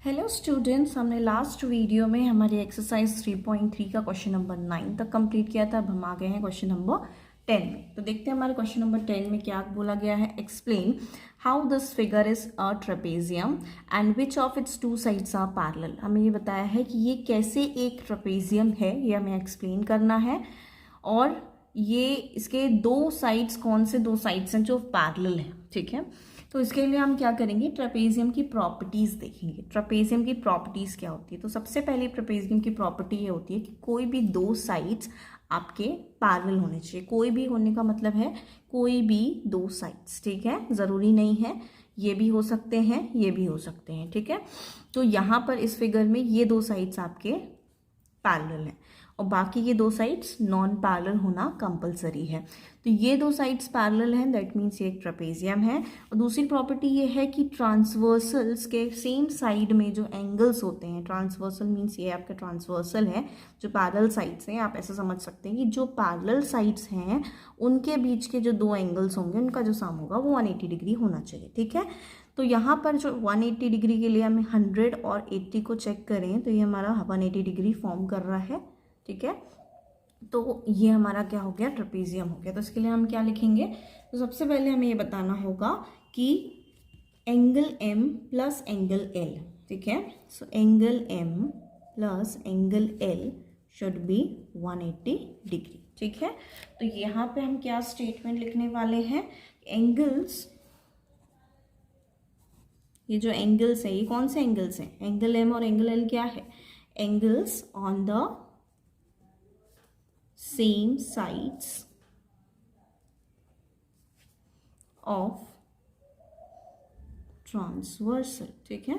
Hello students, हमने last video में हमारी एक्सरसाइज 3.3 का क्वेश्चन नंबर 9 तक कंप्लीट किया था। अब हम आ गए हैं क्वेश्चन नंबर 10 में। तो देखते हैं हमारे क्वेश्चन नंबर 10 में क्या बोला गया है। Explain how this figure is a trapezium and which of its two sides are parallel. हमें ये बताया है कि ये कैसे एक ट्रेपेजियम है, ये हमें एक्सप्लेन करना है। और ये इसके दो साइड्स, कौन से दो साइड्स हैं जो पैरेलल हैं, ठीक है। तो इसके लिए हम क्या करेंगे, ट्रेपेजियम की प्रॉपर्टीज देखेंगे। ट्रेपेजियम की प्रॉपर्टीज क्या होती है। तो सबसे पहले ट्रेपेजियम की प्रॉपर्टी ये होती है कि कोई भी दो साइड्स आपके पैरेलल होने चाहिए। कोई भी होने का मतलब है कोई भी दो साइड्स, ठीक है। ज़रूरी नहीं है, ये भी हो सकते हैं, ये भी हो सकते हैं, ठीक है। तो यहाँ पर इस फिगर में ये दो साइड्स आपके पैरेलल हैं और बाकी के दो साइड्स नॉन पैरेलल होना कंपलसरी है। तो ये दो साइड्स पैरेलल हैं, दैट मीन्स ये एक ट्रेपेजियम है। और दूसरी प्रॉपर्टी ये है कि ट्रांसवर्सल्स के सेम साइड में जो एंगल्स होते हैं, ट्रांसवर्सल मीन्स ये आपका ट्रांसवर्सल है, जो पैरेलल साइड्स हैं, आप ऐसा समझ सकते हैं कि जो पैरेलल साइड्स हैं उनके बीच के जो दो एंगल्स होंगे उनका जो सम होगा वो 180 डिग्री होना चाहिए, ठीक है। तो यहाँ पर जो 180 डिग्री के लिए हमें 100 और 80 को चेक करें तो ये हमारा 180 डिग्री फॉर्म कर रहा है, ठीक है। तो ये हमारा क्या हो गया, ट्रेपेजियम हो गया। तो इसके लिए हम क्या लिखेंगे, तो सबसे पहले हमें ये बताना होगा कि angle M plus angle L, ठीक है। So angle M plus angle L should be 180 degree, ठीक है। तो यहाँ पे हम क्या स्टेटमेंट लिखने वाले हैं, एंगल्स, ये जो एंगल्स है ये कौन से एंगल्स हैं, एंगल M और एंगल L क्या है, angles on the same sides of transversal, ठीक है।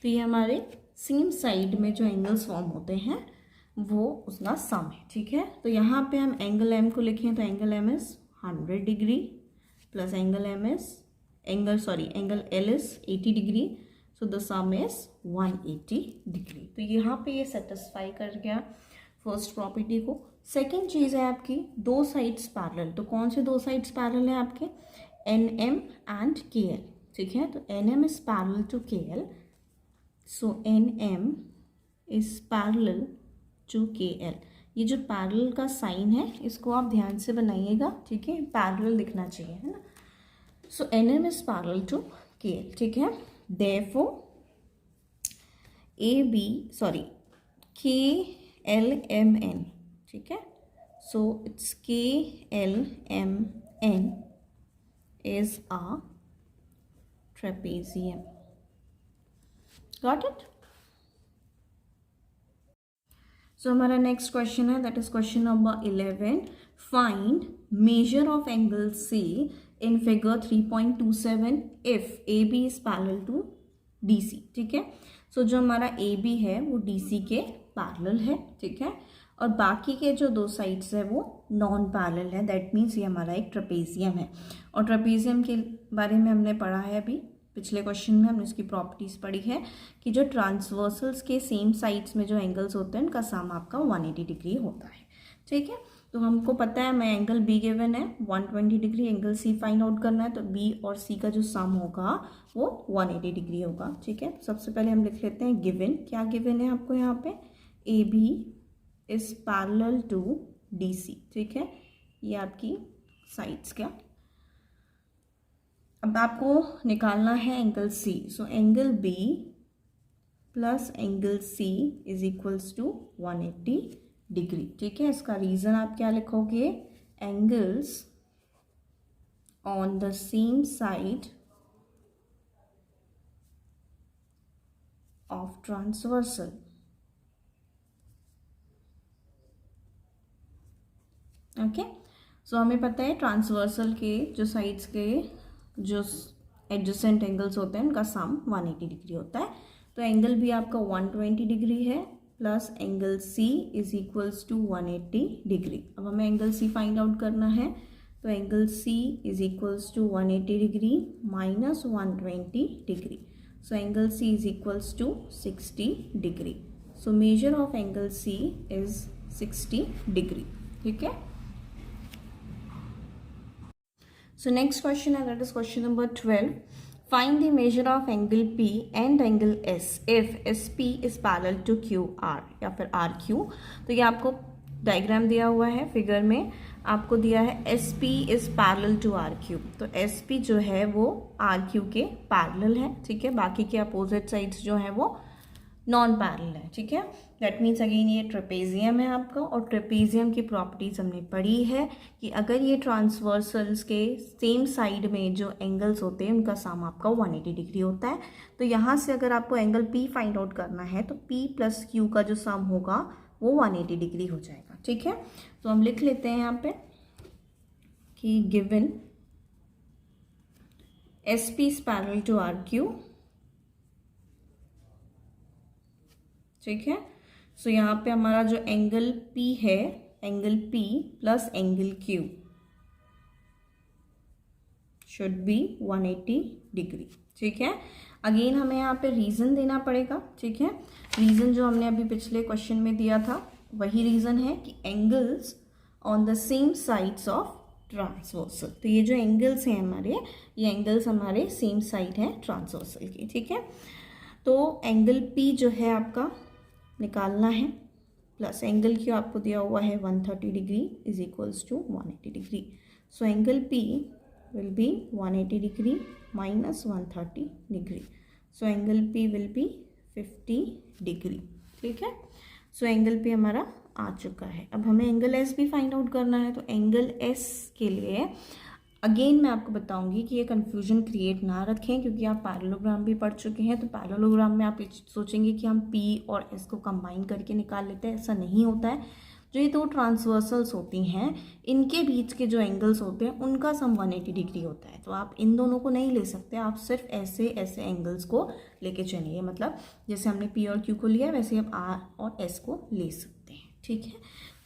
तो ये हमारे सेम साइड में जो एंगल्स फॉर्म होते हैं वो उसका सम है, ठीक है। तो यहाँ पे हम एंगल M को लिखें तो angle M is 100 degree plus angle L is 80 degree, so the some is 180 degree. तो यहाँ पे ये सेटिस्फाई कर गया फर्स्ट प्रॉपर्टी को। सेकेंड चीज़ है आपकी दो साइड्स पैरेलल। तो कौन से दो साइड्स पैरेलल है आपके, NM एंड KL, ठीक है। तो NM is parallel to KL, so NM is parallel to KL। ये जो पैरेलल का साइन है इसको आप ध्यान से बनाइएगा, ठीक है, पैरेलल दिखना चाहिए, है ना। So NM is parallel to KL, ठीक है। देयरफॉर KLMN, ठीक है। So it's KLMN is a trapezium. Got it? So हमारा नेक्स्ट क्वेश्चन है, that is question number 11. Find measure of angle C in figure 3.27 if AB is parallel to DC, ठीक है। सो जो हमारा AB है वो DC के पैरेलल है, ठीक है। और बाकी के जो दो साइड्स है वो नॉन पैरेलल है, दैट मीन्स ये हमारा एक ट्रेपेजियम है। और ट्रेपेजियम के बारे में हमने पढ़ा है अभी पिछले क्वेश्चन में, हमने उसकी प्रॉपर्टीज पढ़ी है कि जो ट्रांसवर्सल्स के सेम साइड्स में जो एंगल्स होते हैं उनका सम आपका 180 डिग्री होता है, ठीक है। तो हमको पता है मैं एंगल B गिवन है 120 degree, angle C find out करना है, तो B और C का जो सम होगा वो 180 डिग्री होगा, ठीक है। सबसे पहले हम लिख लेते हैं गिवन, क्या गिवन है आपको यहाँ पे, AB is parallel to DC, ठीक है। ये आपकी साइड्स क्या, अब आपको निकालना है angle C। So angle B plus angle C is equals to 180 degree, ठीक है। इसका रीजन आप क्या लिखोगे, angles on the same side of transversal, okay. So हमें पता है ट्रांसवर्सल के जो साइड्स के जो एडजेसेंट एंगल्स होते हैं उनका सम 180 डिग्री होता है। तो एंगल भी आपका 120 डिग्री है plus angle C is equals to 180 degree. अब हमें एंगल C फाइंड आउट करना है, तो angle C is equals to 180 degree minus 120 degree, so angle C is equals to 60 degree. So measure of angle C is 60 degree, ठीक है। So next question, and that is question number 12. Find the measure of angle P and angle S if SP is parallel to QR या फिर RQ। तो ये आपको diagram दिया हुआ है, फिगर में आपको दिया है SP is parallel to RQ। तो SP जो है वो RQ के पैरेलल है, ठीक है। बाकी के अपोजिट साइड्स जो है वो नॉन पैरेलल है, ठीक है। दैट मीन्स अगेन ये ट्रेपेजियम है आपका, और ट्रेपेजियम की प्रॉपर्टीज हमने पढ़ी है कि अगर ये ट्रांसवर्सल्स के सेम साइड में जो एंगल्स होते हैं उनका सम आपका 180 डिग्री होता है। तो यहाँ से अगर आपको एंगल P फाइंड आउट करना है तो P प्लस Q का जो सम होगा वो 180 डिग्री हो जाएगा, ठीक है। तो हम लिख लेते हैं यहाँ पे कि given SP is parallel to RQ, ठीक है। सो यहाँ पे हमारा जो एंगल P है, angle P plus angle Q should be 180 degree, ठीक है। अगेन हमें यहाँ पे रीजन देना पड़ेगा, ठीक है। रीजन जो हमने अभी पिछले क्वेश्चन में दिया था वही रीजन है कि angles on the same sides of transversal. तो ये जो एंगल्स हैं हमारे, ये एंगल्स हमारे सेम साइड है ट्रांसवर्सल की, ठीक है। तो एंगल P जो है आपका निकालना है, प्लस एंगल Q आपको दिया हुआ है 130 degree is equals to 180 degree. So angle P will be 180 degree minus 130 degree. So angle P will be 50 degree, ठीक है। सो एंगल P हमारा आ चुका है। अब हमें एंगल S भी फाइंड आउट करना है। तो एंगल S के लिए अगेन मैं आपको बताऊंगी कि ये कन्फ्यूजन क्रिएट ना रखें, क्योंकि आप पैरेललोग्राम भी पढ़ चुके हैं। तो पैरेललोग्राम में आप सोचेंगे कि हम P और S को कंबाइन करके निकाल लेते हैं, ऐसा नहीं होता है। जो ये दो ट्रांसवर्सल्स होती हैं इनके बीच के जो एंगल्स होते हैं उनका सम 180 डिग्री होता है। तो आप इन दोनों को नहीं ले सकते, आप सिर्फ ऐसे ऐसे एंगल्स को लेके चलिए। मतलब जैसे हमने P और Q को लिया वैसे आप R और S को ले सकते हैं, ठीक है।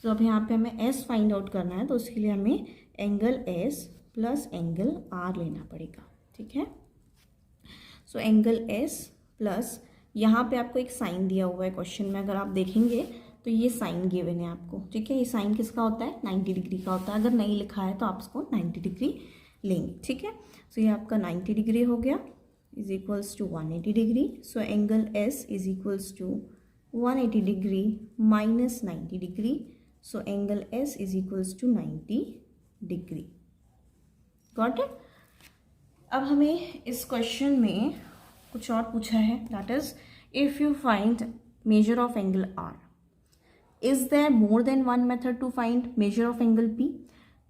तो अब यहाँ पे हमें S फाइंड आउट करना है, तो उसके लिए हमें angle S plus angle R लेना पड़ेगा, ठीक है। सो एंगल S प्लस यहाँ पे आपको एक साइन दिया हुआ है क्वेश्चन में, अगर आप देखेंगे तो ये साइन गिवन है आपको, ठीक है। ये साइन किसका होता है? 90 डिग्री का होता है। अगर नहीं लिखा है तो आप इसको 90 डिग्री लेंगे, ठीक है। सो ये आपका 90 डिग्री हो गया is equals to 180 degree. So angle S is equals to 180 degree minus 90 degree. So angle S is equals to 90 degree. Got it. अब हमें इस क्वेश्चन में कुछ और पूछा है, that is if you find measure of angle R, is there more than one method to find measure of angle P।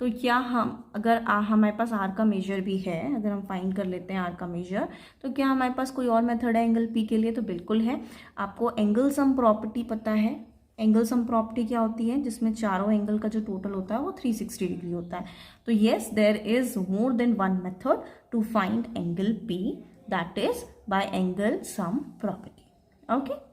तो क्या हम अगर हमारे पास R का मेजर भी है, अगर हम फाइंड कर लेते हैं R का मेजर, तो क्या हमारे पास कोई और मेथड है एंगल P के लिए? तो बिल्कुल है। आपको एंगल सम प्रॉपर्टी पता है। एंगल सम प्रॉपर्टी क्या होती है? जिसमें चारों एंगल का जो टोटल होता है वो 360 डिग्री होता है। तो yes, there is more than one method to find angle P, that is by angle sum property. Okay.